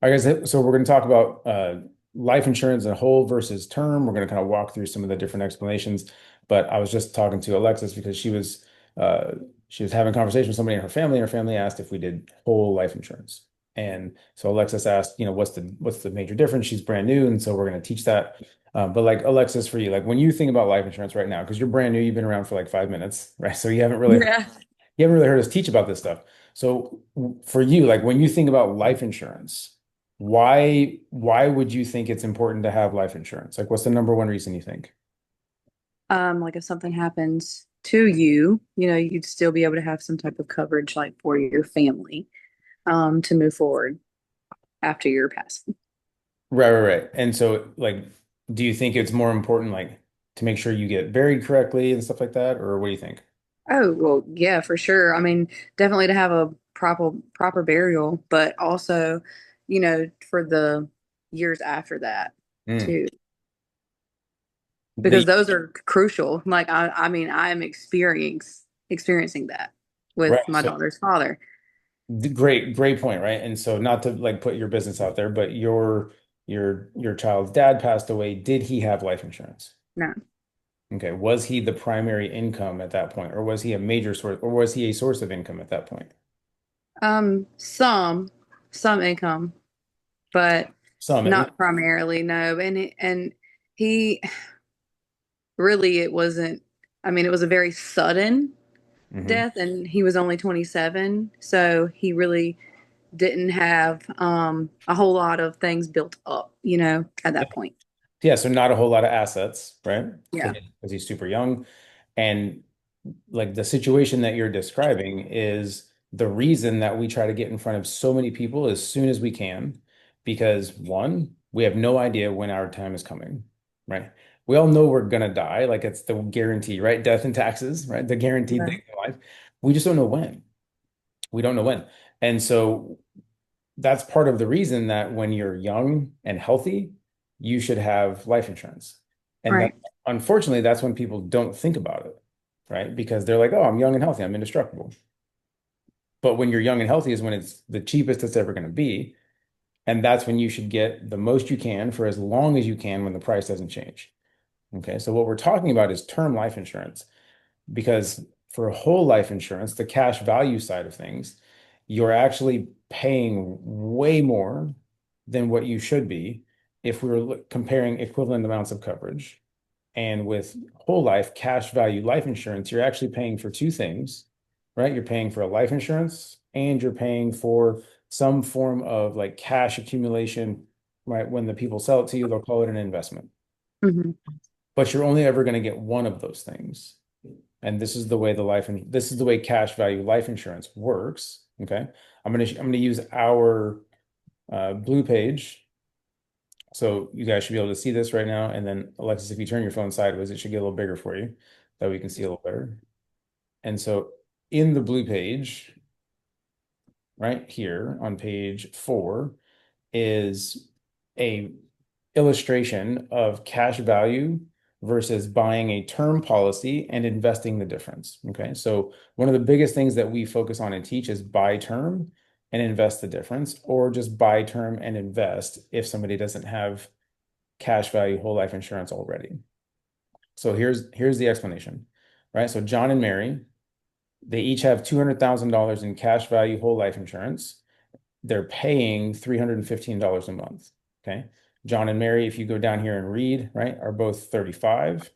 I guess so we're going to talk about life insurance and whole versus term. We're going to kind of walk through some of the different explanations. But I was just talking to Alexis because uh, she was having a conversation with somebody in her family, and her family asked if we did whole life insurance. And so Alexis asked, what's the major difference? She's brand new, and so we're going to teach that. But like Alexis, for you, like when you think about life insurance right now, because you're brand new, you've been around for like 5 minutes, right? So Yeah. you haven't really heard us teach about this stuff. So for you, like when you think about life insurance, why would you think it's important to have life insurance? Like what's the number one reason you think? Like if something happens to you, you'd still be able to have some type of coverage like for your family, to move forward after your passing. Right, right, right. And so like do you think it's more important like to make sure you get buried correctly and stuff like that? Or what do you think? Oh, well, yeah, for sure. I mean, definitely to have a proper burial, but also, for the years after that Mm. too, because The, those are crucial. Like I mean, I am experiencing that right. with my So daughter's father. great point, right? And so not to like put your business out there, but your child's dad passed away. Did he have life insurance? No. Okay. Was he the primary income at that point, or was he a major source, or was he a source of income at that point? Some income, but Some at least. not primarily, no. And he really it wasn't, I mean, it was a very sudden Hmm. death and he was only 27, so he really didn't have a whole lot of things built up, at that point. Yeah, so not a whole lot of assets, right? Yeah. Because he's super young. And like the situation that you're describing is the reason that we try to get in front of so many people as soon as we can, because one, we have no idea when our time is coming, right? We all know we're gonna die, like it's the guarantee, right? Death and taxes, right? The guaranteed thing Right. in life. We just don't know when. We don't know when. And so that's part of the reason that when you're young and healthy, you should have life insurance. And then Right. unfortunately, that's when people don't think about it, right? Because they're like, oh, I'm young and healthy, I'm indestructible. But when you're young and healthy is when it's the cheapest it's ever going to be. And that's when you should get the most you can for as long as you can when the price doesn't change. Okay. So what we're talking about is term life insurance because for whole life insurance, the cash value side of things, you're actually paying way more than what you should be if we were comparing equivalent amounts of coverage. And with whole life cash value life insurance, you're actually paying for two things, right? You're paying for a life insurance and you're paying for some form of like cash accumulation, right? When the people sell it to you, they'll call it an investment. Hmm. But you're only ever going to get one of those things. And this is the way this is the way cash value life insurance works. Okay. I'm gonna use our blue page. So you guys should be able to see this right now. And then Alexis, if you turn your phone sideways, it should get a little bigger for you. That way you can see a little better. And so in the blue page, right here on page 4, is a illustration of cash value versus buying a term policy and investing the difference. Okay. So one of the biggest things that we focus on and teach is buy term and invest the difference, or just buy term and invest if somebody doesn't have cash value whole life insurance already. So here's the explanation, right? So John and Mary, they each have $200,000 in cash value whole life insurance. They're paying $315 a month. Okay. John and Mary, if you go down here and read, right, are both 35.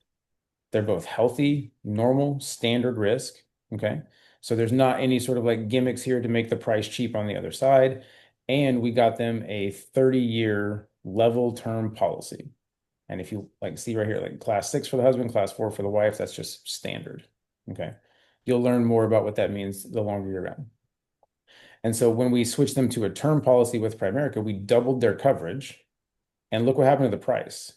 They're both healthy, normal, standard risk. Okay. So there's not any sort of like gimmicks here to make the price cheap on the other side. And we got them a 30-year level term policy. And if you like see right here, like class 6 for the husband, class 4 for the wife, that's just standard. Okay. You'll learn more about what that means the longer you're around. And so when we switched them to a term policy with Primerica, we doubled their coverage. And look what happened to the price.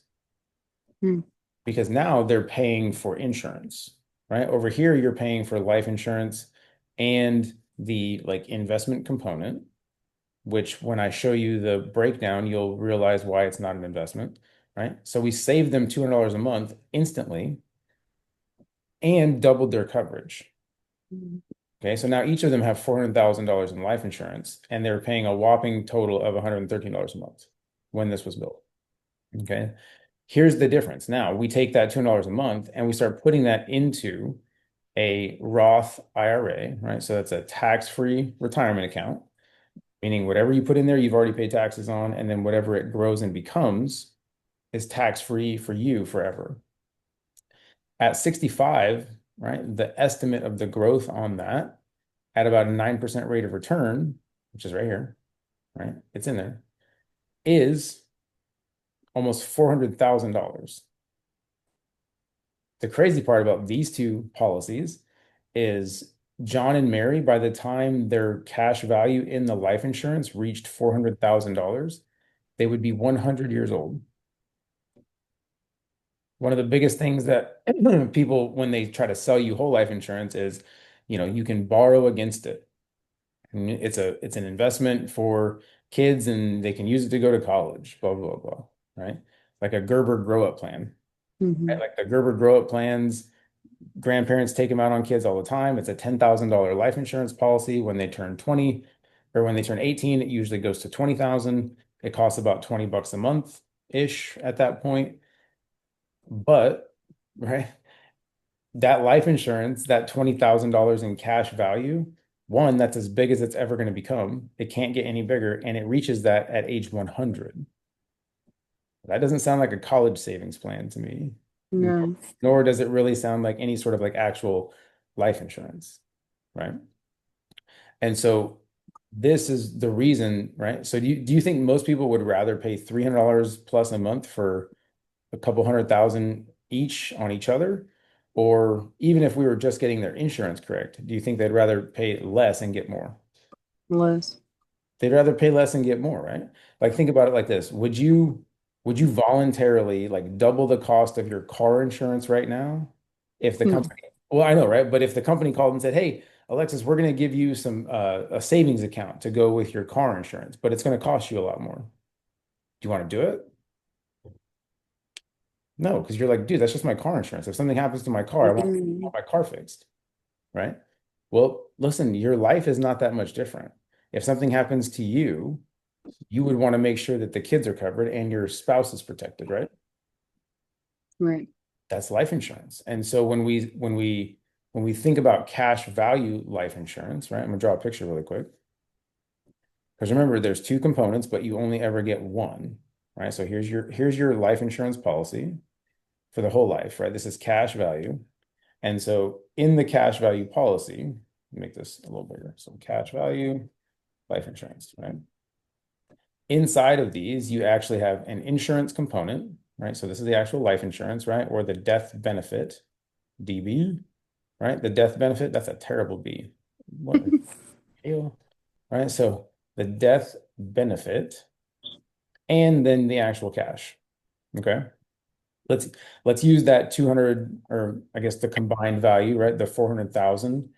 Because now they're paying for insurance, right? Over here, you're paying for life insurance and the like investment component, which when I show you the breakdown, you'll realize why it's not an investment, right? So we saved them $200 a month instantly and doubled their coverage. Hmm. Okay, so now each of them have $400,000 in life insurance, and they're paying a whopping total of $113 a month when this was built. Okay, here's the difference. Now we take that $200 a month and we start putting that into a Roth IRA, right? So that's a tax-free retirement account, meaning whatever you put in there, you've already paid taxes on, and then whatever it grows and becomes is tax-free for you forever. At 65, right, the estimate of the growth on that at about a 9% rate of return, which is right here, right? It's in there, is almost $400,000. The crazy part about these two policies is John and Mary, by the time their cash value in the life insurance reached $400,000, they would be 100 years old. One of the biggest things that people, when they try to sell you whole life insurance, is, you can borrow against it. And it's an investment for kids, and they can use it to go to college, blah, blah, blah, right? Like a Gerber grow up plan, right? Hmm. Like the Gerber grow up plans, grandparents take them out on kids all the time. It's a $10,000 life insurance policy. When they turn 20 or when they turn 18, it usually goes to 20,000. It costs about 20 bucks a month ish at that point. But, right, that life insurance, that $20,000 in cash value, one, that's as big as it's ever going to become. It can't get any bigger, and it reaches that at age 100. That doesn't sound like a college savings plan to me, No. nor does it really sound like any sort of like actual life insurance, right? And so this is the reason, right? So do you think most people would rather pay $300 plus a month for a couple 100,000 each on each other? Or even if we were just getting their insurance correct, do you think they'd rather pay less and get more? Less. They'd rather pay less and get more, right? Like think about it like this. Would you voluntarily like double the cost of your car insurance right now if the No. company, well, I know, right? But if the company called and said, "Hey, Alexis, we're going to give you some a savings account to go with your car insurance, but it's going to cost you a lot more." Do you want to do it? No, because you're like, dude, that's just my car insurance. If something happens to my car, I Mm. want my car fixed, right? Well, listen, your life is not that much different. If something happens to you, you would want to make sure that the kids are covered and your spouse is protected, right? Right. That's life insurance. And so when we think about cash value life insurance, right? I'm gonna draw a picture really quick. Because remember, there's two components, but you only ever get one, right? So here's your life insurance policy for the whole life, right? This is cash value. And so in the cash value policy, make this a little bigger. So cash value, life insurance, right? Inside of these, you actually have an insurance component, right? So this is the actual life insurance, right? Or the death benefit, DB, right? The death benefit, that's a terrible B. What the hell? Right? So the death benefit and then the actual cash. Okay. Let's let's use that 200, or I guess the combined value, right? The 400,000.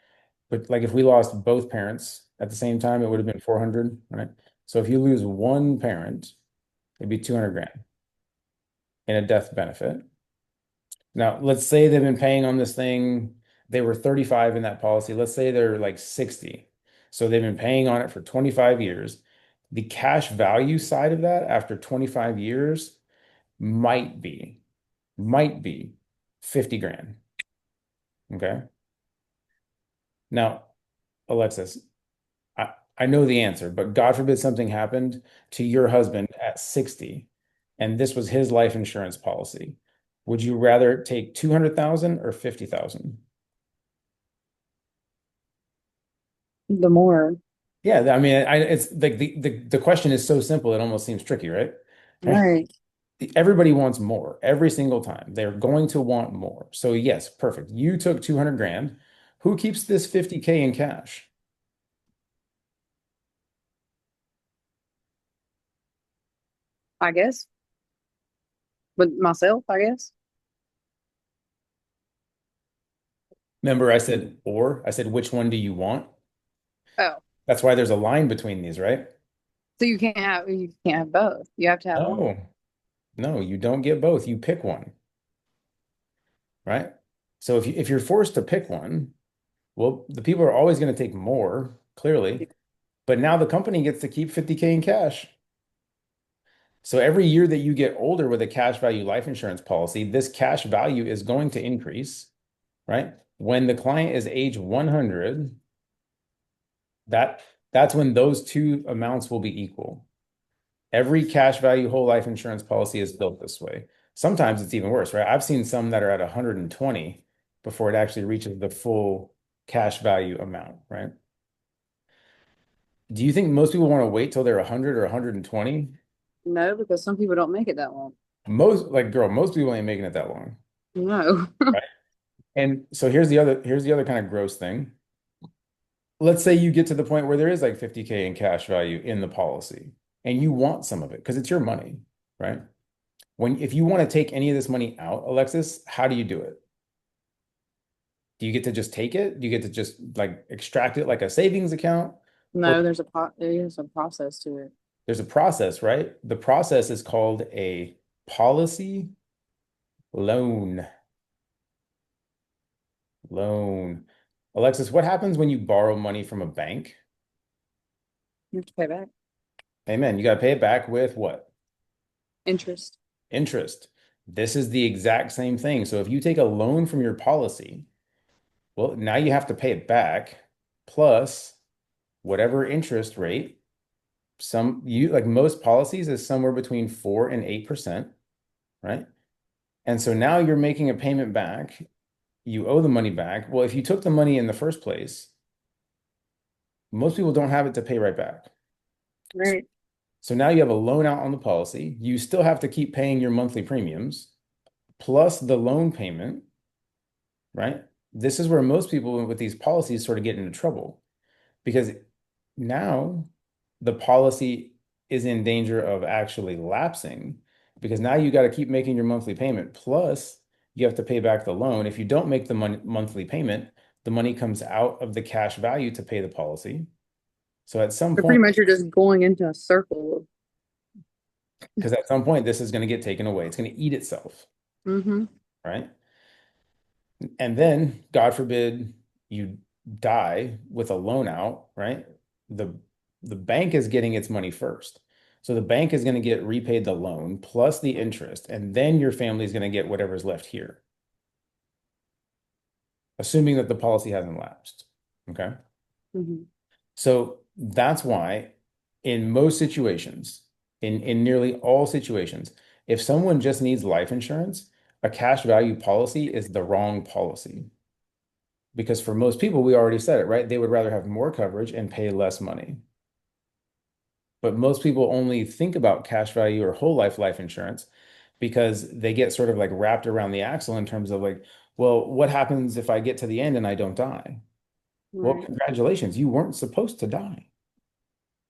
But like if we lost both parents at the same time, it would have been 400, right? So if you lose one parent, it'd be 200 grand in a death benefit. Now, let's say they've been paying on this thing, they were 35 in that policy. Let's say they're like 60. So they've been paying on it for 25 years. The cash value side of that after 25 years might be, might be 50 grand. Okay. Now, Alexis, I know the answer, but God forbid something happened to your husband at 60 and this was his life insurance policy. Would you rather take 200,000 or 50,000? The more. Yeah, I mean, it's like the question is so simple, it almost seems tricky, right? Right. Everybody wants more every single time. They're going to want more. So yes, perfect. You took 200 grand. Who keeps this 50K in cash? I guess. But myself, I guess. Remember, I said, which one do you want? Oh. That's why there's a line between these, right? So you can't have both. You have to have one. No, no, you don't get both. You pick one, right? So if you're forced to pick one, Well, the people are always going to take more, clearly, but now the company gets to keep 50K in cash. So every year that you get older with a cash value life insurance policy, this cash value is going to increase, right? When the client is age 100, that that's when those two amounts will be equal. Every cash value whole life insurance policy is built this way. Sometimes it's even worse, right? I've seen some that are at 120 before it actually reaches the full cash value amount, right? Do you think most people want to wait till they're 100 or 120? No, because some people don't make it that long. Most people ain't making it that long, No. right? And so here's the other kind of gross thing. Let's say you get to the point where there is like 50K in cash value in the policy and you want some of it because it's your money, right? If you want to take any of this money out, Alexis, how do you do it? Do you get to just take it? Do you get to just like extract it like a savings account? Or No, there's a process to it. there's a process, right? The process is called a policy loan. Loan. Alexis, what happens when you borrow money from a bank? You have to pay back. Amen. You got to pay it back with what? Interest. Interest. This is the exact same thing. So if you take a loan from your policy, well, now you have to pay it back plus whatever interest rate. Some you like most policies is somewhere between 4 and 8%, right? And so now you're making a payment back. You owe the money back. Well, if you took the money in the first place, most people don't have it to pay right back. Right. So now you have a loan out on the policy. You still have to keep paying your monthly premiums plus the loan payment, right? This is where most people with these policies sort of get into trouble because now the policy is in danger of actually lapsing because now you got to keep making your monthly payment. Plus, you have to pay back the loan. If you don't make the monthly payment, the money comes out of the cash value to pay the policy. So at some But pretty point, much you're just going into a circle. because at some point this is going to get taken away. It's going to eat itself, Mm-hmm. right? And then, God forbid, you die with a loan out, right? The the bank is getting its money first. So the bank is going to get repaid the loan plus the interest, and then your family is going to get whatever's left here, assuming that the policy hasn't lapsed. Okay. Mm-hmm. So that's why in most situations, in nearly all situations, if someone just needs life insurance, a cash value policy is the wrong policy. Because for most people, we already said it, right? They would rather have more coverage and pay less money. But most people only think about cash value or whole life insurance because they get sort of like wrapped around the axle in terms of like, well, what happens if I get to the end and I don't die? Well, Right. congratulations, you weren't supposed to die.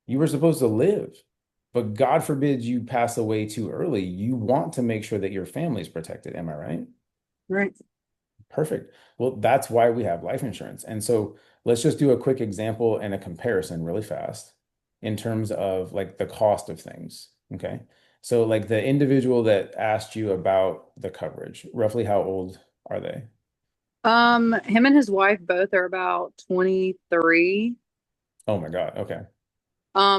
You were supposed to live. But God forbid you pass away too early. You want to make sure that your family is protected. Am I right? Right. Perfect. Well, that's why we have life insurance. And so let's just do a quick example and a comparison really fast in terms of like the cost of things. Okay. So like the individual that asked you about the coverage, roughly how old are they? Him and his wife both are about 23. Oh my God. Okay.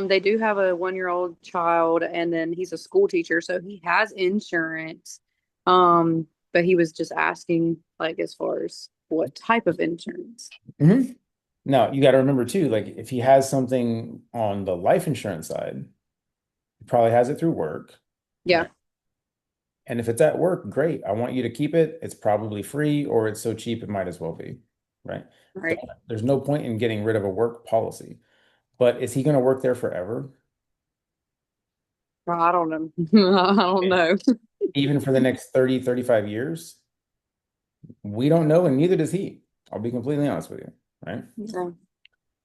They do have a 1-year-old child, and then he's a school teacher, so he has insurance. But he was just asking, like, as far as what type of insurance. Mhm. Now you got to remember too, like if he has something on the life insurance side, he probably has it through work, Yeah, right? And if it's at work, great. I want you to keep it. It's probably free or it's so cheap it might as well be, right? right. There's no point in getting rid of a work policy. But is he going to work there forever? Well, I don't know. I don't know. Even for the next 30, 35 years? We don't know, and neither does he. I'll be completely honest with you, right? Yeah.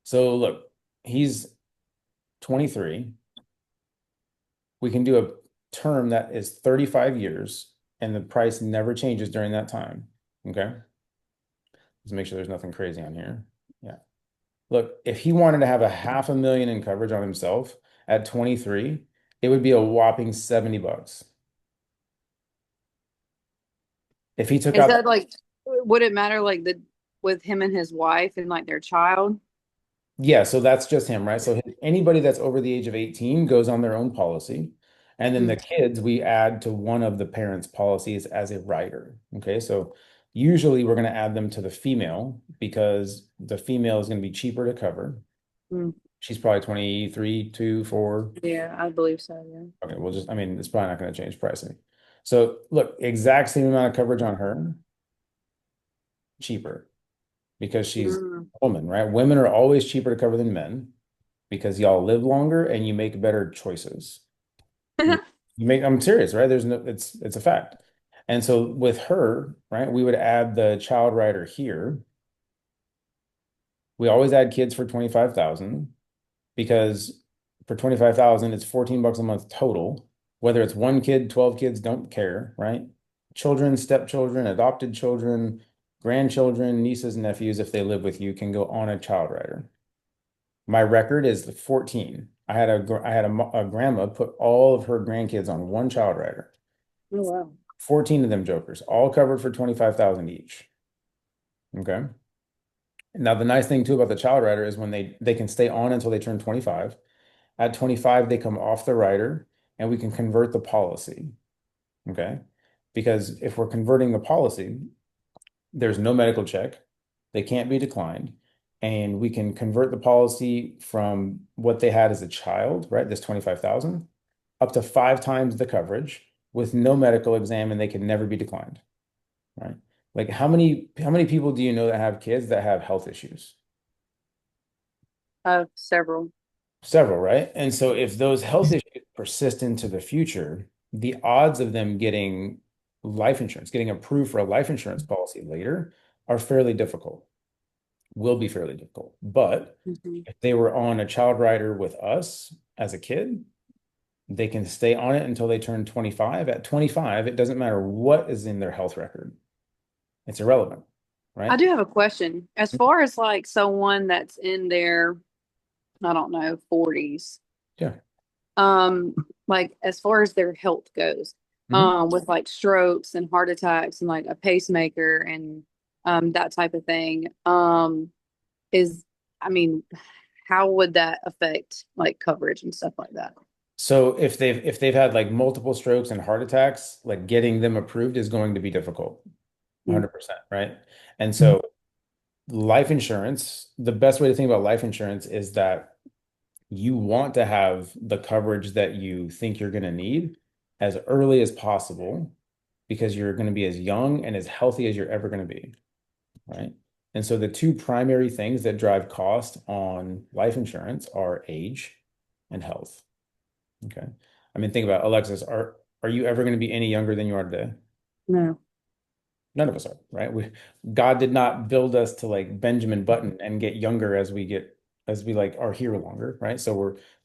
So look, he's 23. We can do a term that is 35 years, and the price never changes during that time. Okay? Let's make sure there's nothing crazy on here. Yeah. Look, if he wanted to have a $500,000 in coverage on himself at 23, it would be a whopping $70. If he took Is out that like, would it matter like the with him and his wife and like their child. Yeah, so that's just him, right? So anybody that's over the age of 18 goes on their own policy. And then the Mm. kids, we add to one of the parents' policies as a rider. Okay, so usually we're going to add them to the female because the female is going to be cheaper to cover. Mm. She's probably 23, 2, 4. Yeah, I believe so. Yeah. Okay, we'll just, I mean, it's probably not going to change pricing. So look, exact same amount of coverage on her, cheaper because she's Mm. a woman, right? Women are always cheaper to cover than men because y'all live longer and you make better choices. You, you make, I'm serious, right? There's no, it's a fact. And so with her, right, we would add the child rider here. We always add kids for 25,000 because for 25,000, it's 14 bucks a month total. Whether it's one kid, 12 kids, don't care, right? Children, stepchildren, adopted children, grandchildren, nieces, and nephews, if they live with you, can go on a child rider. My record is 14. I had a grandma put all of her grandkids on one child rider. Oh wow. 14 of them jokers, all covered for 25,000 each. Okay. Now the nice thing too about the child rider is when they can stay on until they turn 25. At 25, they come off the rider and we can convert the policy. Okay. Because if we're converting the policy, there's no medical check. They can't be declined. And we can convert the policy from what they had as a child, right? This 25,000 up to 5 times the coverage with no medical exam and they can never be declined, right? Like how many people do you know that have kids that have health issues? Several. Several, right? And so if those health issues persist into the future, the odds of them getting life insurance, getting approved for a life insurance policy later are fairly difficult, will be fairly difficult. But Mhm. if they were on a child rider with us as a kid, they can stay on it until they turn 25. At 25, it doesn't matter what is in their health record. It's irrelevant, I right? do have a question. As far as like someone that's in their, I don't know, 40s, Yeah. um, like as far as their health goes, Mhm. with like strokes and heart attacks and like a pacemaker and that type of thing, is, I mean, how would that affect like coverage and stuff like that? So if they've had like multiple strokes and heart attacks, like getting them approved is going to be difficult. Mm. 100%, right? And so life insurance, the best way to think about life insurance is that you want to have the coverage that you think you're going to need as early as possible because you're going to be as young and as healthy as you're ever going to be, right? And so the two primary things that drive cost on life insurance are age and health. Okay. I mean, think about Alexis, are you ever going to be any younger than you are today? No. None of us are, right? God did not build us to like Benjamin Button and get younger as we like are here longer, right? So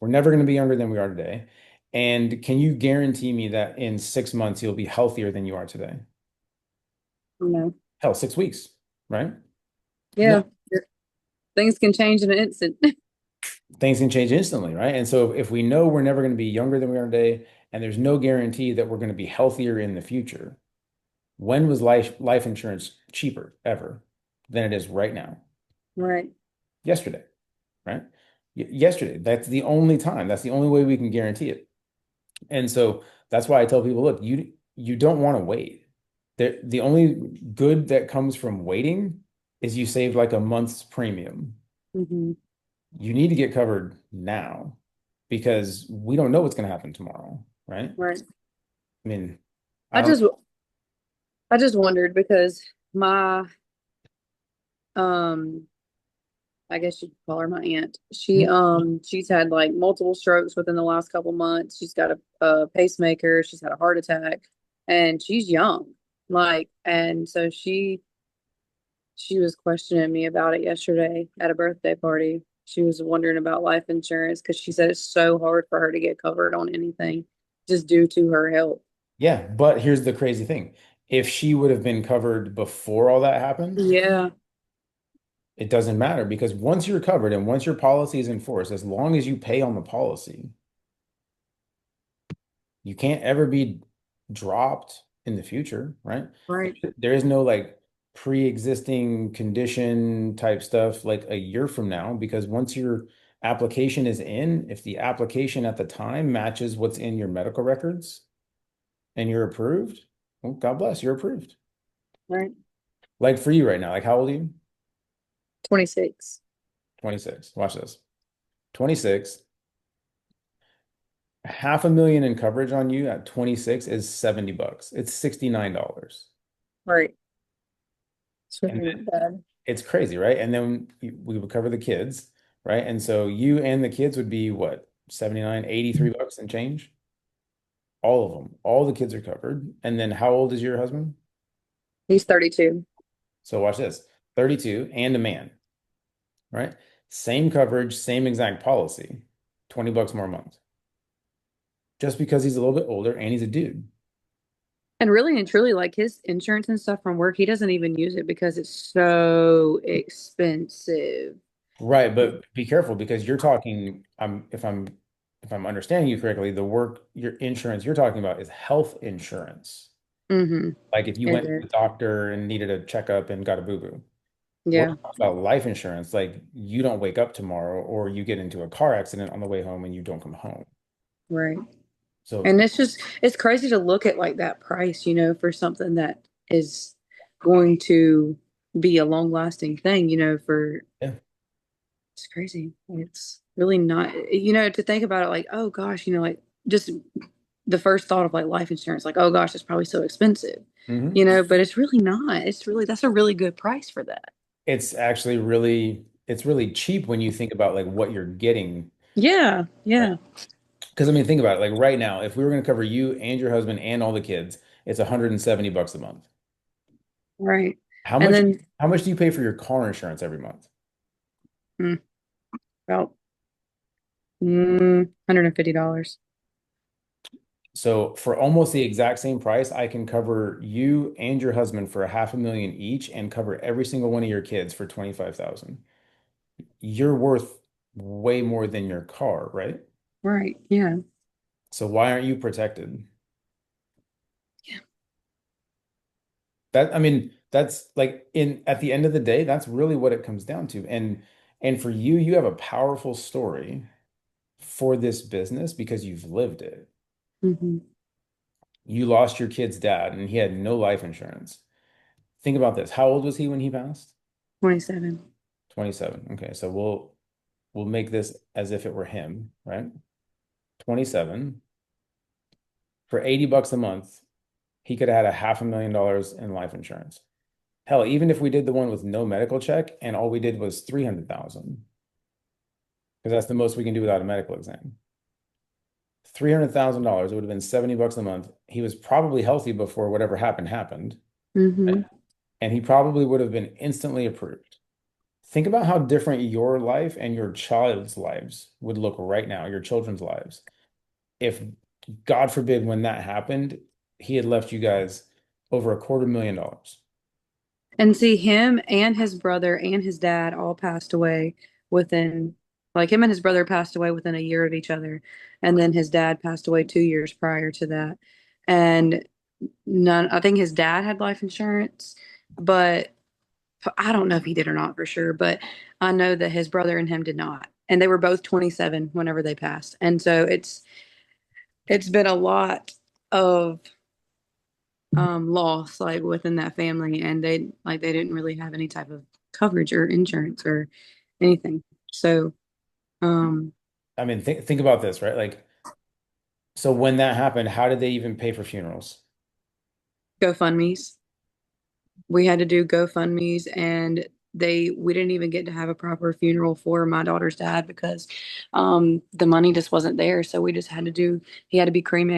we're never going to be younger than we are today. And can you guarantee me that in 6 months you'll be healthier than you are today? No. Hell, 6 weeks, right? No, Yeah. Things can change in an instant. things can change instantly, right? And so if we know we're never going to be younger than we are today, and there's no guarantee that we're going to be healthier in the future, when was life insurance cheaper ever than it is right now? Right. Yesterday, right? Yesterday. That's the only time. That's the only way we can guarantee it. And so that's why I tell people, look, you don't want to wait. The only good that comes from waiting is you save like a month's premium. Hmm. You need to get covered now because we don't know what's going to happen tomorrow, right? Right. I mean, I I don't. just I just wondered because my um I guess you could call her my aunt. She's had like multiple strokes within the last couple months. She's got a pacemaker, she's had a heart attack, and she's young. Like, and so she was questioning me about it yesterday at a birthday party. She was wondering about life insurance because she said it's so hard for her to get covered on anything just due to her health. Yeah, but here's the crazy thing. If she would have been covered before all that happened, Yeah, it doesn't matter because once you're covered and once your policy is enforced, as long as you pay on the policy, you can't ever be dropped in the future, right? right. There is no like pre-existing condition type stuff like a year from now, because once your application is in, if the application at the time matches what's in your medical records and you're approved, well, God bless, you're approved. Right. Like for you right now, like how old are you? 26. 26. Watch this. 26. Half a million in coverage on you at 26 is $70. It's $69. Right. It's And really not bad. it's crazy, right? And then we would cover the kids, right? And so you and the kids would be what, 79, 83 bucks and change? All of them. All the kids are covered. And then how old is your husband? He's 32. So watch this. 32 and a man, right? Same coverage, same exact policy, 20 bucks more a month. Just because he's a little bit older and he's a dude. And really and truly, like his insurance and stuff from work, he doesn't even use it because it's so expensive. Right, but be careful because you're talking, if I'm understanding you correctly, the work your insurance you're talking about is health insurance. Mm-hmm. Like if you It went to is. the doctor and needed a checkup and got a boo-boo. We're Yeah. talking about life insurance. Like you don't wake up tomorrow or you get into a car accident on the way home and you don't come home. Right. So And it's crazy to look at like that price, for something that is going to be a long lasting thing, for yeah. it's crazy. It's really not, to think about it like, oh gosh, like just the first thought of like life insurance, like, oh gosh, it's probably so expensive, Hmm. but it's really not. That's a really good price for that. It's actually it's really cheap when you think about like what you're getting. Yeah. Right. Yeah. Because I mean, think about it. Like right now, if we were going to cover you and your husband and all the kids, it's 170 bucks a month. Right. How And much then how much do you pay for your car insurance every month? mm, about $150. So for almost the exact same price, I can cover you and your husband for a half a million each and cover every single one of your kids for 25,000. You're worth way more than your car, right? Right. Yeah. So why aren't you protected? Yeah. That I mean, that's like in at the end of the day, that's really what it comes down to. And for you, you have a powerful story for this business because you've lived it. Hmm. You lost your kid's dad and he had no life insurance. Think about this. How old was he when he passed? 27. 27. Okay, so we'll make this as if it were him, right? 27 for 80 bucks a month, he could have had a half a million dollars in life insurance. Hell, even if we did the one with no medical check and all we did was 300,000, because that's the most we can do without a medical exam. $300,000, it would have been 70 bucks a month. He was probably healthy before whatever happened, Hmm. and he probably would have been instantly approved. Think about how different your life and your child's lives would look right now, your children's lives. If God forbid, when that happened, he had left you guys over $250,000. And see, him and his brother and his dad all passed away within, like him and his brother passed away within a year of each other. And then his dad passed away 2 years prior to that. And I think his dad had life insurance, but I don't know if he did or not for sure. But I know that his brother and him did not. And they were both 27 whenever they passed. And so it's been a lot of loss like within that family, and they didn't really have any type of coverage or insurance or anything. So um I mean, think about this, right? Like, so when that happened, how did they even pay for funerals? GoFundMe's, we had to do GoFundMe's, and we didn't even get to have a proper funeral for my daughter's dad because the money just wasn't there, so we just had to do he had to be cremated